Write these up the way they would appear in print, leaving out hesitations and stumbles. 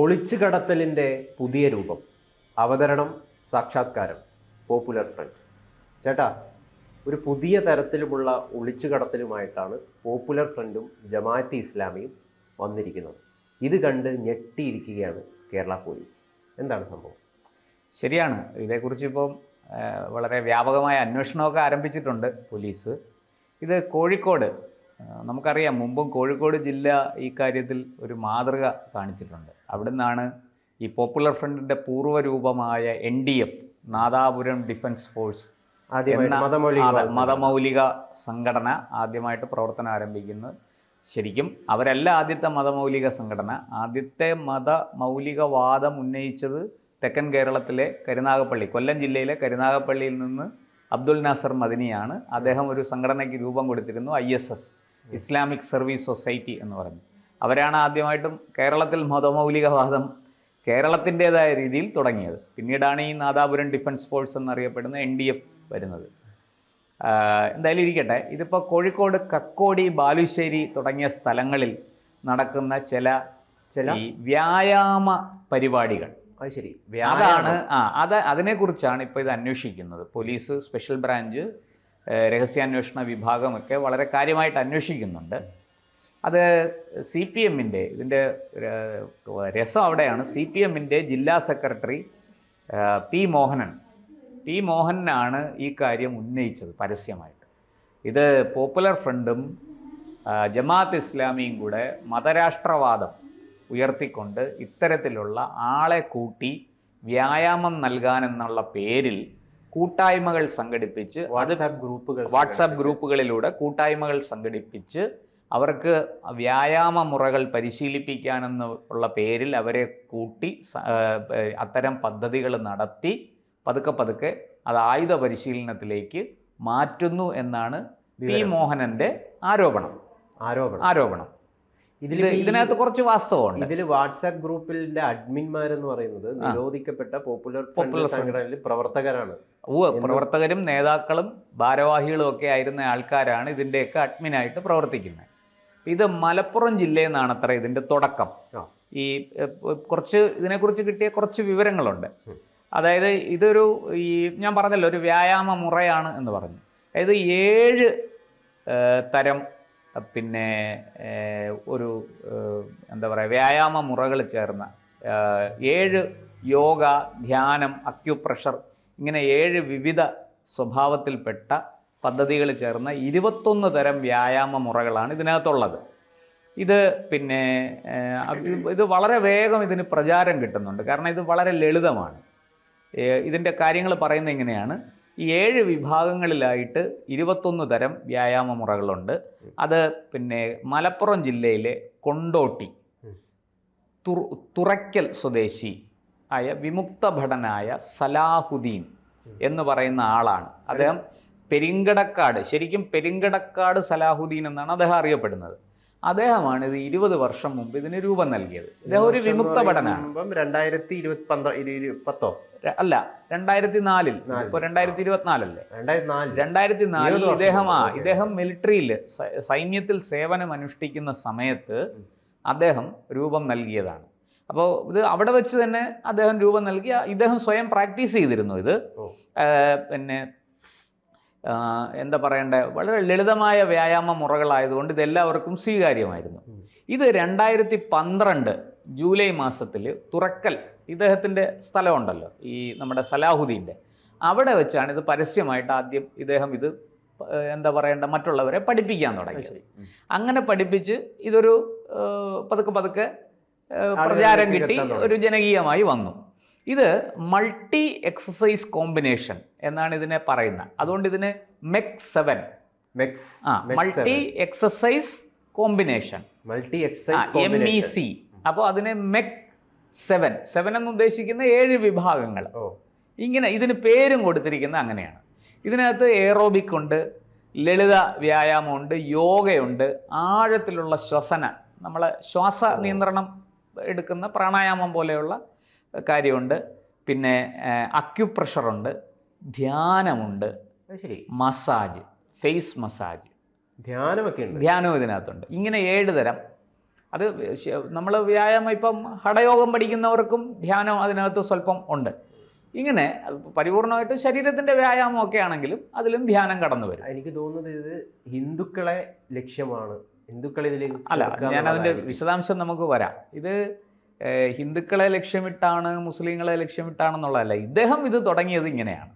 ഒളിച്ചു കടത്തലിൻ്റെ പുതിയ രൂപം. അവതരണം സാക്ഷാത്കാരം. പോപ്പുലർ ഫ്രണ്ട്. ചേട്ടാ, ഒരു പുതിയ തരത്തിലുമുള്ള ഒളിച്ചു കടത്തലുമായിട്ടാണ് പോപ്പുലർ ഫ്രണ്ടും ജമാഅത്തെ ഇസ്ലാമിയും വന്നിരിക്കുന്നത്. ഇത് കണ്ട് ഞെട്ടിയിരിക്കുകയാണ് കേരള പോലീസ്. എന്താണ് സംഭവം? ശരിയാണ്. ഇതേക്കുറിച്ച് ഇപ്പം വളരെ വ്യാപകമായ അന്വേഷണമൊക്കെ ആരംഭിച്ചിട്ടുണ്ട് പോലീസ്. ഇത് കോഴിക്കോട്, നമുക്കറിയാം, മുമ്പും കോഴിക്കോട് ജില്ല ഈ കാര്യത്തിൽ ഒരു മാതൃക കാണിച്ചിട്ടുണ്ട്. അവിടെ നിന്നാണ് ഈ പോപ്പുലർ ഫ്രണ്ടിൻ്റെ പൂർവ്വരൂപമായ NDF, നാദാപുരം ഡിഫൻസ് ഫോഴ്സ് എന്ന മതമൗലിക സംഘടന ആദ്യമായിട്ട് പ്രവർത്തനം ആരംഭിക്കുന്നത്. ശരിക്കും അവരല്ല ആദ്യത്തെ മതമൗലിക സംഘടന. ആദ്യത്തെ മതമൗലികവാദം ഉന്നയിച്ചത് തെക്കൻ കേരളത്തിലെ കരുനാഗപ്പള്ളി, കൊല്ലം ജില്ലയിലെ കരുനാഗപ്പള്ളിയിൽ നിന്ന് അബ്ദുൽ നാസർ മദനിയാണ്. അദ്ദേഹം ഒരു സംഘടനയ്ക്ക് രൂപം കൊടുത്തിരുന്നു, ISS, ഇസ്ലാമിക് സർവീസ് സൊസൈറ്റി എന്ന് പറഞ്ഞു. അവരാണ് ആദ്യമായിട്ടും കേരളത്തിൽ മതമൗലികവാദം കേരളത്തിൻ്റേതായ രീതിയിൽ തുടങ്ങിയത്. പിന്നീടാണ് ഈ നാദാപുരം ഡിഫൻസ് ഫോഴ്സ് എന്നറിയപ്പെടുന്ന NDF വരുന്നത്. എന്തായാലും ഇരിക്കട്ടെ. ഇതിപ്പോൾ കോഴിക്കോട് കക്കോടി, ബാലുശ്ശേരി തുടങ്ങിയ സ്ഥലങ്ങളിൽ നടക്കുന്ന ചില ഈ വ്യായാമ പരിപാടികൾ, അതാണ് അതിനെക്കുറിച്ചാണ് ഇപ്പോൾ ഇത് അന്വേഷിക്കുന്നത്. പോലീസ്, സ്പെഷ്യൽ ബ്രാഞ്ച്, രഹസ്യാന്വേഷണ വിഭാഗമൊക്കെ വളരെ കാര്യമായിട്ട് അന്വേഷിക്കുന്നുണ്ട്. അത് CPMൻ്റെ, ഇതിൻ്റെ രസം അവിടെയാണ്, CPMൻ്റെ ജില്ലാ സെക്രട്ടറി പി മോഹനാണ് ഈ കാര്യം ഉന്നയിച്ചത് പരസ്യമായിട്ട്. ഇത് പോപ്പുലർ ഫ്രണ്ടും ജമാഅത്ത് ഇസ്ലാമിയും കൂടെ മതരാഷ്ട്രവാദം ഉയർത്തിക്കൊണ്ട് ഇത്തരത്തിലുള്ള ആളെ കൂട്ടി വ്യായാമം നൽകാനെന്നുള്ള പേരിൽ കൂട്ടായ്മകൾ സംഘടിപ്പിച്ച്, വാട്സാപ്പ് ഗ്രൂപ്പുകളിലൂടെ കൂട്ടായ്മകൾ സംഘടിപ്പിച്ച് അവർക്ക് വ്യായാമ മുറകൾ പരിശീലിപ്പിക്കാനെന്നുള്ള പേരിൽ അവരെ കൂട്ടി അത്തരം പദ്ധതികൾ നടത്തി പതുക്കെ അത് ആയുധ പരിശീലനത്തിലേക്ക് മാറ്റുന്നു എന്നാണ് പി മോഹനന്റെ ആരോപണം. ഇതിനകത്ത് കുറച്ച് വാസ്തവമുണ്ട്. ഇതിൽ വാട്സാപ്പ് ഗ്രൂപ്പിന്റെ അഡ്മിന്മാരെന്ന് പറയുന്നത് നിരോധിക്കപ്പെട്ട പോപ്പുലർ സംഘടനയിൽ പ്രവർത്തകരാണ്. പ്രവർത്തകരും നേതാക്കളും ഭാരവാഹികളും ഒക്കെ ആയിരുന്ന ആൾക്കാരാണ് ഇതിൻ്റെയൊക്കെ അഡ്മിനായിട്ട് പ്രവർത്തിക്കുന്നത്. ഇത് മലപ്പുറം ജില്ലയിൽ നിന്നാണ് അത്ര ഇതിൻ്റെ തുടക്കം. ഈ കുറച്ച് ഇതിനെക്കുറിച്ച് കിട്ടിയ കുറച്ച് വിവരങ്ങളുണ്ട്. അതായത് ഇതൊരു, ഈ ഞാൻ പറഞ്ഞല്ലോ, ഒരു വ്യായാമ മുറയാണ് എന്ന് പറഞ്ഞു. അതായത് 7 തരം പിന്നെ ഒരു എന്താ പറയുക, വ്യായാമ മുറകൾ ചേർന്ന 7 യോഗ, ധ്യാനം, അക്യുപ്രഷർ, ഇങ്ങനെ 7 വിവിധ സ്വഭാവത്തിൽപ്പെട്ട പദ്ധതികൾ ചേർന്ന 21 തരം വ്യായാമ മുറകളാണ് ഇതിനകത്തുള്ളത്. ഇത് പിന്നെ ഇത് വളരെ വേഗം ഇതിന് പ്രചാരം കിട്ടുന്നുണ്ട്. കാരണം ഇത് വളരെ ലളിതമാണ്. ഇതിൻ്റെ കാര്യങ്ങൾ പറയുന്നത് ഇങ്ങനെയാണ്. ഈ 7 വിഭാഗങ്ങളിലായിട്ട് 21 തരം വ്യായാമ മുറകളുണ്ട്. അത് പിന്നെ മലപ്പുറം ജില്ലയിലെ കൊണ്ടോട്ടി തുറയ്ക്കൽ സ്വദേശി ആയ വിമുക്ത ഭടനായ സലാഹുദ്ദീൻ എന്ന് പറയുന്ന ആളാണ്. അദ്ദേഹം പെരിങ്കടക്കാട്, ശരിക്കും പെരിങ്കടക്കാട് സലാഹുദ്ദീൻ എന്നാണ് അദ്ദേഹം അറിയപ്പെടുന്നത്. അദ്ദേഹമാണ് ഇത് 20 വർഷം മുമ്പ് ഇതിന് രൂപം നൽകിയത്. ഇദ്ദേഹം ഒരു വിമുക്ത ഭടനാണ്. 2010 അല്ല, 2004-ൽ. ഇപ്പോൾ 2024 അല്ലേ? 2004-ൽ ഇദ്ദേഹം മിലിറ്ററിയിൽ, സൈന്യത്തിൽ സേവനം അനുഷ്ഠിക്കുന്ന സമയത്ത് അദ്ദേഹം രൂപം നൽകിയതാണ്. അപ്പോൾ ഇത് അവിടെ വെച്ച് തന്നെ അദ്ദേഹം രൂപം നൽകി. ഇദ്ദേഹം സ്വയം പ്രാക്ടീസ് ചെയ്തിരുന്നു ഇത്. പിന്നെ എന്താ പറയണ്ടേ, വളരെ ലളിതമായ വ്യായാമ മുറകളായതുകൊണ്ട് ഇതെല്ലാവർക്കും സ്വീകാര്യമായിരുന്നു. ഇത് 2012 ജൂലൈ മാസത്തിൽ തുറക്കൽ, ഇദ്ദേഹത്തിൻ്റെ സ്ഥലമുണ്ടല്ലോ, ഈ നമ്മുടെ സലാഹുദ്ദീൻ്റെ, അവിടെ വെച്ചാണ് ഇത് പരസ്യമായിട്ട് ആദ്യം ഇദ്ദേഹം ഇത് എന്താ പറയണ്ട മറ്റുള്ളവരെ പഠിപ്പിക്കാൻ തുടങ്ങിയത്. അങ്ങനെ പഠിപ്പിച്ച് ഇതൊരു പതുക്കെ പ്രചാരം കിട്ടി, ഒരു ജനകീയമായി വന്നു. ഇത് മൾട്ടി എക്സസൈസ് കോമ്പിനേഷൻ എന്നാണ് ഇതിനെ പറയുന്നത്. അതുകൊണ്ട് ഇതിന് MEC 7, multi exercise combination, MEC. അപ്പോൾ അതിനെ MEC 7 എന്ന് ഉദ്ദേശിക്കുന്ന 7 വിഭാഗങ്ങൾ. ഇങ്ങനെ ഇതിന് പേരും കൊടുത്തിരിക്കുന്നത് അങ്ങനെയാണ്. ഇതിനകത്ത് എയറോബിക് ഉണ്ട്, ലളിത വ്യായാമമുണ്ട്, യോഗയുണ്ട്, ആഴത്തിലുള്ള നമ്മളെ ശ്വാസ നിയന്ത്രണം എടുക്കുന്ന പ്രാണായാമം പോലെയുള്ള കാര്യമുണ്ട്, പിന്നെ അക്യുപ്രഷറുണ്ട്, ധ്യാനമുണ്ട്, മസാജ്, ഫേസ് മസാജ്, ധ്യാനവും ഇതിനകത്തുണ്ട്. ഇങ്ങനെ 7 തരം. അത് നമ്മൾ വ്യായാമം ഇപ്പം ഹഠയോഗം പഠിക്കുന്നവർക്കും ധ്യാനം അതിനകത്ത് സ്വല്പം ഉണ്ട്. ഇങ്ങനെ പരിപൂർണമായിട്ട് ശരീരത്തിൻ്റെ വ്യായാമമൊക്കെ ആണെങ്കിലും അതിലും ധ്യാനം കടന്നു വരും. എനിക്ക് തോന്നുന്നത് ഇത് ഹിന്ദുക്കളെ ലക്ഷ്യമാണ്, ഹിന്ദുക്കളെ ഇതിലേക്ക് അല്ല, ഞാനതിൻ്റെ വിശദാംശം നമുക്ക് വരാം. ഇത് ഹിന്ദുക്കളെ ലക്ഷ്യമിട്ടാണ്, മുസ്ലിങ്ങളെ ലക്ഷ്യമിട്ടാണെന്നുള്ളതല്ല, ഇദ്ദേഹം ഇത് തുടങ്ങിയത് ഇങ്ങനെയാണ്.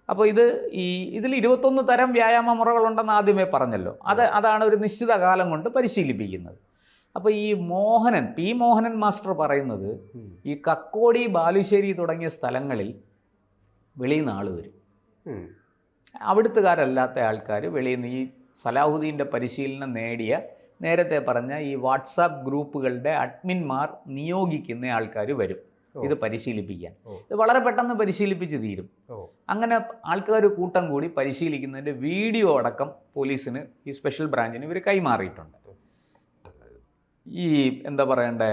അപ്പോൾ ഇതിൽ 21 തരം വ്യായാമ മുറകളുണ്ടെന്ന് ആദ്യമേ പറഞ്ഞല്ലോ. അതാണ് ഒരു നിശ്ചിത കാലം കൊണ്ട് പരിശീലിപ്പിക്കുന്നത്. അപ്പോൾ ഈ പി മോഹനൻ മാസ്റ്റർ പറയുന്നത് ഈ കക്കോടി, ബാലുശ്ശേരി തുടങ്ങിയ സ്ഥലങ്ങളിൽ വെളിയിൽ നിന്ന് ആൾ വരും. അവിടുത്തുകാരല്ലാത്ത ആൾക്കാർ വെളിയിൽ നിന്ന് ഈ സലാഹുദ്ദീൻ്റെ പരിശീലനം നേടിയ, നേരത്തെ പറഞ്ഞ ഈ വാട്സാപ്പ് ഗ്രൂപ്പുകളുടെ അഡ്മിന്മാർ നിയോഗിക്കുന്ന ആൾക്കാർ വരും ഇത് പരിശീലിപ്പിക്കാൻ. ഇത് വളരെ പെട്ടെന്ന് പരിശീലിപ്പിച്ച് തീരും. അങ്ങനെ ആൾക്കാർ കൂട്ടം കൂടി പരിശീലിക്കുന്നതിൻ്റെ വീഡിയോ അടക്കം പോലീസിന്, ഈ സ്പെഷ്യൽ ബ്രാഞ്ചിന് ഇവർ കൈമാറിയിട്ടുണ്ട്. ഈ എന്താ പറയണ്ടേ,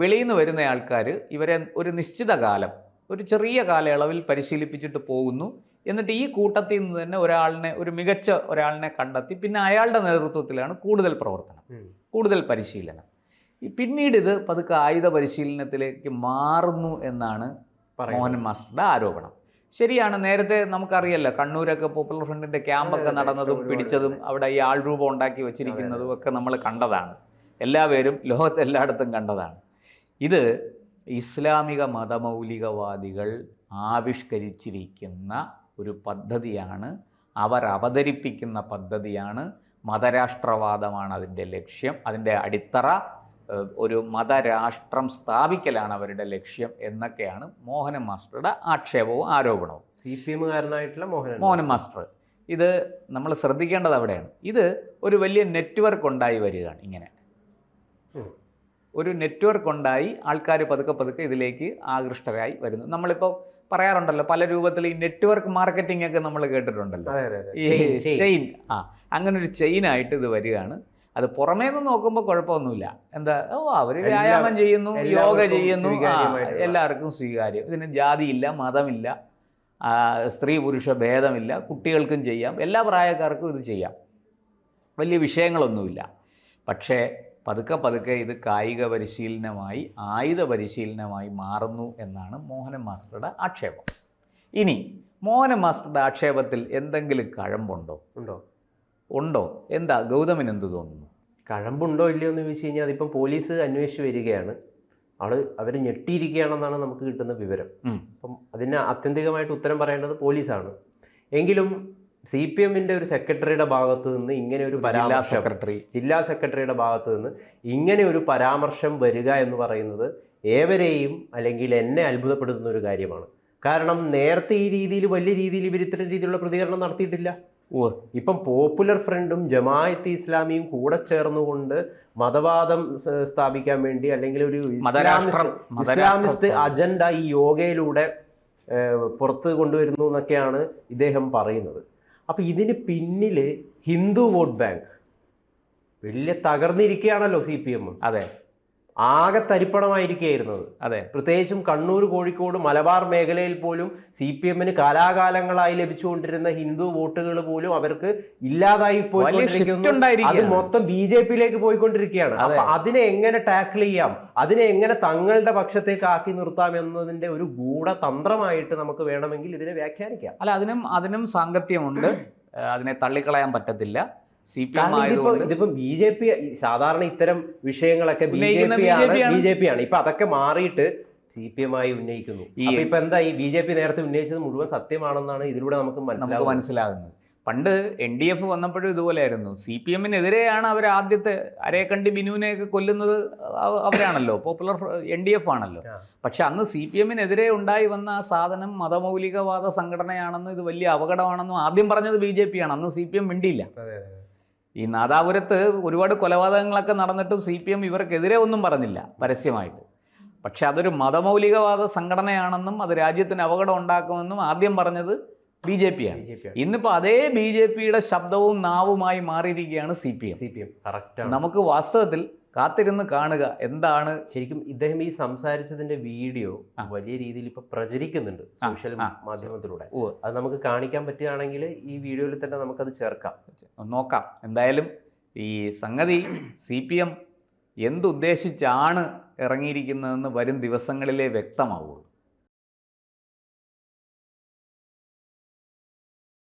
വെളിയിൽ നിന്ന് വരുന്ന ആൾക്കാർ ഇവരെ ഒരു നിശ്ചിത കാലം, ഒരു ചെറിയ കാലയളവിൽ പരിശീലിപ്പിച്ചിട്ട് പോകുന്നു. എന്നിട്ട് ഈ കൂട്ടത്തിൽ നിന്ന് തന്നെ ഒരു മികച്ച ഒരാളിനെ കണ്ടെത്തി പിന്നെ അയാളുടെ നേതൃത്വത്തിലാണ് കൂടുതൽ പ്രവർത്തനം, കൂടുതൽ പരിശീലനം. പിന്നീട് ഇത് പതുക്കെ ആയുധ പരിശീലനത്തിലേക്ക് മാറുന്നു എന്നാണ് മോഹനൻ മാസ്റ്ററുടെ ആരോപണം. ശരിയാണ്, നേരത്തെ നമുക്കറിയല്ലോ കണ്ണൂരൊക്കെ പോപ്പുലർ ഫ്രണ്ടിൻ്റെ ക്യാമ്പൊക്കെ നടന്നതും പിടിച്ചതും അവിടെ ഈ ആൾരൂപം ഉണ്ടാക്കി വച്ചിരിക്കുന്നതും ഒക്കെ നമ്മൾ കണ്ടതാണ്. എല്ലാവരും ലോകത്തെല്ലായിടത്തും കണ്ടതാണ്. ഇത് ഇസ്ലാമിക മതമൗലികവാദികൾ ആവിഷ്കരിച്ചിരിക്കുന്ന ഒരു പദ്ധതിയാണ്, അവർ അവതരിപ്പിക്കുന്ന പദ്ധതിയാണ്. മതരാഷ്ട്രവാദമാണ് അതിൻ്റെ ലക്ഷ്യം, അതിൻ്റെ അടിത്തറ. ഒരു മതരാഷ്ട്രം സ്ഥാപിക്കലാണ് അവരുടെ ലക്ഷ്യം എന്നൊക്കെയാണ് മോഹനൻ മാസ്റ്ററുടെ ആക്ഷേപവും ആരോപണവും. CPM-കാരനായിട്ടുള്ള മോഹനൻ മാസ്റ്റർ ഇത് നമ്മൾ ശ്രദ്ധിക്കേണ്ടത് അവിടെയാണ്. ഇത് ഒരു വലിയ നെറ്റ്വർക്ക് ഉണ്ടായി വരികയാണ്. ഇങ്ങനെ ഒരു നെറ്റ്വർക്ക് ഉണ്ടായി ആൾക്കാർ പതുക്കെ ഇതിലേക്ക് ആകൃഷ്ടരായി വരുന്നു. നമ്മളിപ്പോൾ പറയാറുണ്ടല്ലോ പല രൂപത്തിൽ ഈ നെറ്റ്വർക്ക് മാർക്കറ്റിംഗ് ഒക്കെ നമ്മൾ കേട്ടിട്ടുണ്ടല്ലോ. ഈ ചെയിൻ, അങ്ങനെ ഒരു ചെയിനായിട്ട് ഇത് വരികയാണ്. അത് പുറമേ നിന്ന് നോക്കുമ്പോൾ കുഴപ്പമൊന്നുമില്ല. അവർ വ്യായാമം ചെയ്യുന്നു, യോഗ ചെയ്യുന്നു, എല്ലാവർക്കും സ്വീകാര്യം. ഇതിന് ജാതിയില്ല, മതമില്ല, സ്ത്രീ പുരുഷ ഭേദമില്ല, കുട്ടികൾക്കും ചെയ്യാം, എല്ലാ പ്രായക്കാർക്കും ഇത് ചെയ്യാം, വലിയ വിഷയങ്ങളൊന്നുമില്ല. പക്ഷേ പതുക്കെ ഇത് കായിക പരിശീലനമായി, ആയുധ പരിശീലനമായി മാറുന്നു എന്നാണ് മോഹനൻ മാസ്റ്ററുടെ ആക്ഷേപം. ഇനി മോഹനൻ മാസ്റ്ററുടെ ആക്ഷേപത്തിൽ എന്തെങ്കിലും കഴമ്പുണ്ടോ? ഉണ്ടോ? എന്താ ഗൗതമിന് എന്ത് തോന്നുന്നു? കഴമ്പുണ്ടോ ഇല്ലയോ എന്ന് ചോദിച്ചു കഴിഞ്ഞാൽ അതിപ്പം പോലീസ് അന്വേഷിച്ച് വരികയാണ്. അവർ ഞെട്ടിയിരിക്കുകയാണെന്നാണ് നമുക്ക് കിട്ടുന്ന വിവരം. അപ്പം അതിന് ആത്യന്തികമായിട്ട് ഉത്തരം പറയേണ്ടത് പോലീസാണ്. എങ്കിലും CPM-ന്റെ ഒരു സെക്രട്ടറിയുടെ ഭാഗത്ത് നിന്ന് ഇങ്ങനെ ഒരു പരാമർശം, ജില്ലാ സെക്രട്ടറിയുടെ ഭാഗത്ത് നിന്ന് ഇങ്ങനെ ഒരു പരാമർശം വരിക എന്ന് പറയുന്നത് ഏവരെയും, അല്ലെങ്കിൽ എന്നെ അത്ഭുതപ്പെടുത്തുന്ന ഒരു കാര്യമാണ്. കാരണം നേരത്തെ ഈ രീതിയിൽ, വലിയ രീതിയിൽ ഇവർ ഇത്തരം രീതിയിലുള്ള പ്രതികരണം നടത്തിയിട്ടില്ല. ഇപ്പം പോപ്പുലർ ഫ്രണ്ടും ജമാഅത്ത് ഇസ്ലാമിയും കൂടെ ചേർന്നുകൊണ്ട് മതവാദം സ്ഥാപിക്കാൻ വേണ്ടി, അല്ലെങ്കിൽ ഒരു ഇസ്ലാമിസ്റ്റ് അജണ്ട ഈ യോഗയിലൂടെ പുറത്ത് കൊണ്ടുവരുന്നു എന്നൊക്കെയാണ് ഇദ്ദേഹം പറയുന്നത്. അപ്പം ഇതിന് പിന്നിൽ ഹിന്ദു വോട്ട് ബാങ്ക് വലിയ തകർന്നിരിക്കുകയാണല്ലോ. CPM അതെ, ആകെ തരിപ്പണമായിരിക്കുകയായിരുന്നത്. അതെ, പ്രത്യേകിച്ചും കണ്ണൂർ, കോഴിക്കോട്, മലബാർ മേഖലയിൽ പോലും CPM-ന് കാലാകാലങ്ങളായി ലഭിച്ചുകൊണ്ടിരുന്ന ഹിന്ദു വോട്ടുകൾ പോലും അവർക്ക് ഇല്ലാതായി പോയിക്കൊണ്ടിരിക്കുന്നു. അത് മൊത്തം BJP-യിലേക്ക് പോയിക്കൊണ്ടിരിക്കുകയാണ്. അപ്പൊ അതിനെ എങ്ങനെ ടാക്കിൾ ചെയ്യാം, അതിനെ എങ്ങനെ തങ്ങളുടെ പക്ഷത്തേക്ക് ആക്കി നിർത്താം എന്നതിന്റെ ഒരു ഗൂഢതന്ത്രമായിട്ട് നമുക്ക് വേണമെങ്കിൽ ഇതിനെ വ്യാഖ്യാനിക്കാം. അല്ല, അതിനും സാങ്കത്യമുണ്ട്, അതിനെ തള്ളിക്കളയാൻ പറ്റത്തില്ല. ഇതിപ്പം BJP സാധാരണ ഇത്തരം വിഷയങ്ങളൊക്കെ BJP ആണ്. ഇപ്പൊ അതൊക്കെ മാറിയിട്ട് CPM ആയി ഉന്നയിക്കുന്നു. ഇപ്പൊ എന്താ ഈ BJP നേരത്തെ ഉന്നയിച്ചത് മുഴുവൻ സത്യമാണെന്നാണ് ഇതിലൂടെ നമുക്ക് മനസ്സിലാകുന്നത്. പണ്ട് NDF വന്നപ്പോഴും ഇതുപോലെയായിരുന്നു. CPM-നെതിരെയാണ് അവർ ആദ്യത്തെ അരേക്കണ്ടി ബിനുവിനെയൊക്കെ കൊല്ലുന്നത് അവരാണല്ലോ, പോപ്പുലർ NDF ആണല്ലോ. പക്ഷെ അന്ന് CPM-നെതിരെ ഉണ്ടായി വന്ന ആ സാധനം മതമൗലികവാദ സംഘടനയാണെന്നും ഇത് വലിയ അപകടമാണെന്നും ആദ്യം പറഞ്ഞത് BJP ആണ്. അന്ന് CPM മിണ്ടിയില്ല. ഈ നാദാപുരത്ത് ഒരുപാട് കൊലപാതകങ്ങളൊക്കെ നടന്നിട്ടും CPM ഇവർക്കെതിരെ ഒന്നും പറഞ്ഞില്ല പരസ്യമായിട്ട്. പക്ഷെ അതൊരു മതമൗലികവാദ സംഘടനയാണെന്നും അത് രാജ്യത്തിന് അപകടം ഉണ്ടാക്കുമെന്നും ആദ്യം പറഞ്ഞത് BJP ആണ്. ഇന്നിപ്പോൾ അതേ BJP-യുടെ ശബ്ദവും നാവുമായി മാറിയിരിക്കുകയാണ് CPM. നമുക്ക് വാസ്തവത്തിൽ കാത്തിരുന്ന് കാണുക എന്താണ് ശരിക്കും. ഇദ്ദേഹം ഈ സംസാരിച്ചതിന്റെ വീഡിയോ വലിയ രീതിയിൽ ഇപ്പൊ പ്രചരിക്കുന്നുണ്ട് സോഷ്യൽ മാധ്യമത്തിലൂടെ. അത് നമുക്ക് കാണിക്കാൻ പറ്റുകയാണെങ്കിൽ ഈ വീഡിയോയിൽ തന്നെ നമുക്കത് ചേർക്കാം, നോക്കാം. എന്തായാലും ഈ സംഗതി CPM എന്തുദ്ദേശിച്ചാണ് ഇറങ്ങിയിരിക്കുന്നതെന്ന് വരും ദിവസങ്ങളിലേ വ്യക്തമാവുള്ളൂ.